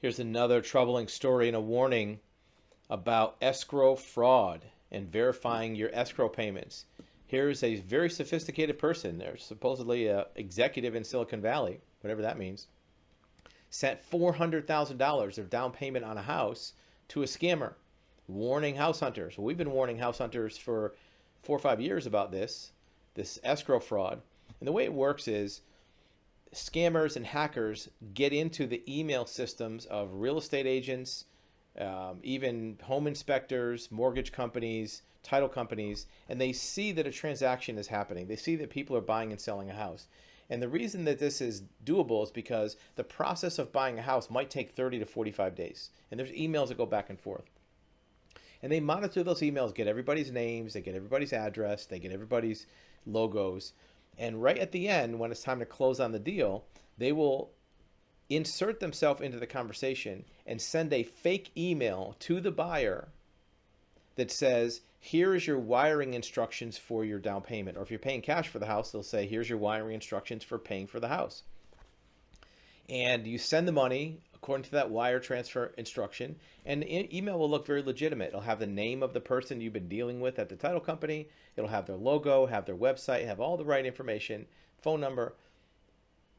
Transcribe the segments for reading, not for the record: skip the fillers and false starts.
Here's another troubling story and a warning about escrow fraud and verifying your escrow payments. Here's a very sophisticated person. They're supposedly an executive in Silicon Valley, whatever that means. Sent $400,000 of down payment on a house to a scammer, warning house hunters. Well, we've been warning house hunters for 4 or 5 years about this escrow fraud. And the way it works is scammers and hackers get into the email systems of real estate agents, even home inspectors, mortgage companies, title companies, and they see that a transaction is happening. They see that people are buying and selling a house. And the reason that this is doable is because the process of buying a house might take 30 to 45 days. And there's emails that go back and forth. And they monitor those emails, get everybody's names, they get everybody's address, they get everybody's logos. And right at the end, when it's time to close on the deal, they will insert themselves into the conversation and send a fake email to the buyer that says, here is your wiring instructions for your down payment. Or if you're paying cash for the house, they'll say, here's your wiring instructions for paying for the house. And you send the money according to that wire transfer instruction, and the email will look very legitimate. It'll have the name of the person you've been dealing with at the title company. It'll have their logo, have their website, have all the right information, phone number.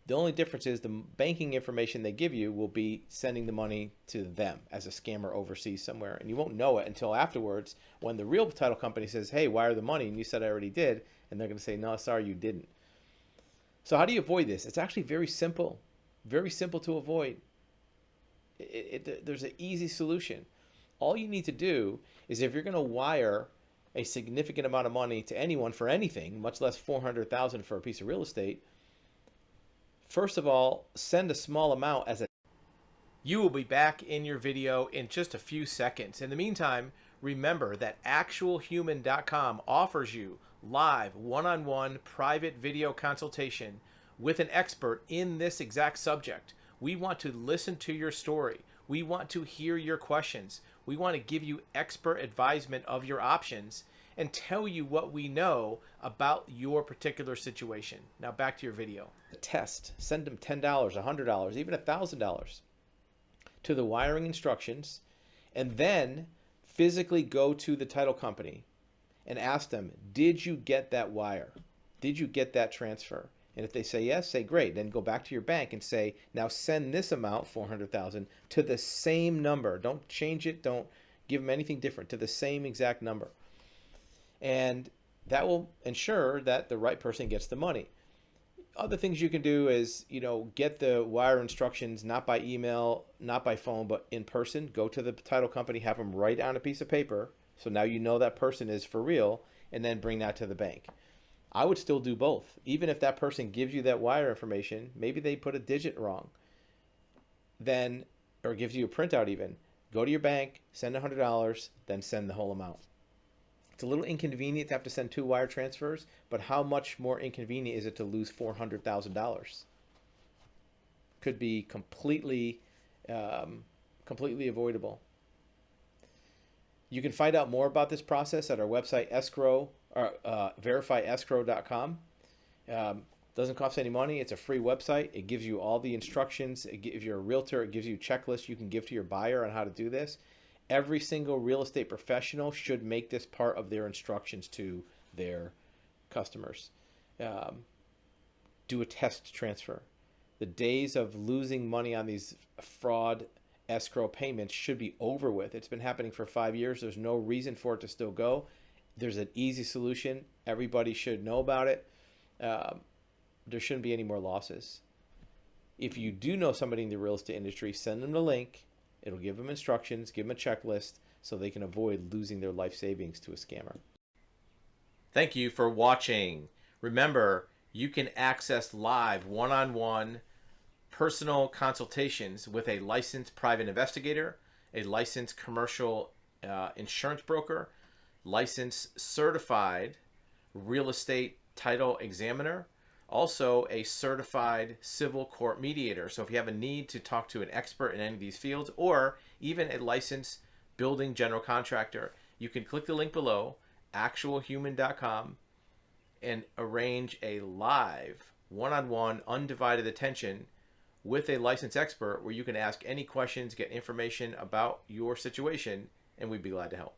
The only difference is the banking information they give you will be sending the money to them as a scammer overseas somewhere. And you won't know it until afterwards when the real title company says, hey, wire the money. And you said, I already did. And they're going to say, no, sorry, you didn't. So how do you avoid this? It's actually very simple to avoid. There's an easy solution. All you need to do is, if you're going to wire a significant amount of money to anyone for anything, much less $400,000 for a piece of real estate, first of all, send a small amount as a... You will be back in your video in just a few seconds. In the meantime, remember that actualhuman.com offers you live one-on-one private video consultation with an expert in this exact subject. We want to listen to your story. We want to hear your questions. We want to give you expert advisement of your options and tell you what we know about your particular situation. Now back to your video. Test. Send them $10, $100, even $1,000 to the wiring instructions, and then physically go to the title company and ask them, did you get that wire? Did you get that transfer? And if they say yes, say great. Then go back to your bank and say, now send this amount, $400,000, to the same number. Don't change it. Don't give them anything different, to the same exact number. And that will ensure that the right person gets the money. Other things you can do is, get the wire instructions not by email, not by phone, but in person. Go to the title company, have them write on a piece of paper. So now you know that person is for real, and then bring that to the bank. I would still do both. Even if that person gives you that wire information, maybe they put a digit wrong, then, or gives you a printout even, go to your bank, send $100, then send the whole amount. It's a little inconvenient to have to send 2 wire transfers, but how much more inconvenient is it to lose $400,000? Could be completely avoidable. You can find out more about this process at our website, Escrow, or verifyescrow.com. Doesn't cost any money. It's a free website. It gives you all the instructions. If you're a realtor, it gives you checklists you can give to your buyer on how to do this. Every single real estate professional should make this part of their instructions to their customers. Do a test transfer. The days of losing money on these fraud escrow payments should be over with. It's been happening for 5 years. There's no reason for it to still go. There's an easy solution. Everybody should know about it. There shouldn't be any more losses. If you do know somebody in the real estate industry, send them the link. It'll give them instructions, give them a checklist so they can avoid losing their life savings to a scammer. Thank you for watching. Remember, you can access live one-on-one personal consultations with a licensed private investigator, a licensed commercial insurance broker, licensed certified real estate title examiner, also a certified civil court mediator. So if you have a need to talk to an expert in any of these fields, or even a licensed building general contractor, you can click the link below, actualhuman.com, and arrange a live one-on-one undivided attention with a licensed expert where you can ask any questions, get information about your situation, and we'd be glad to help.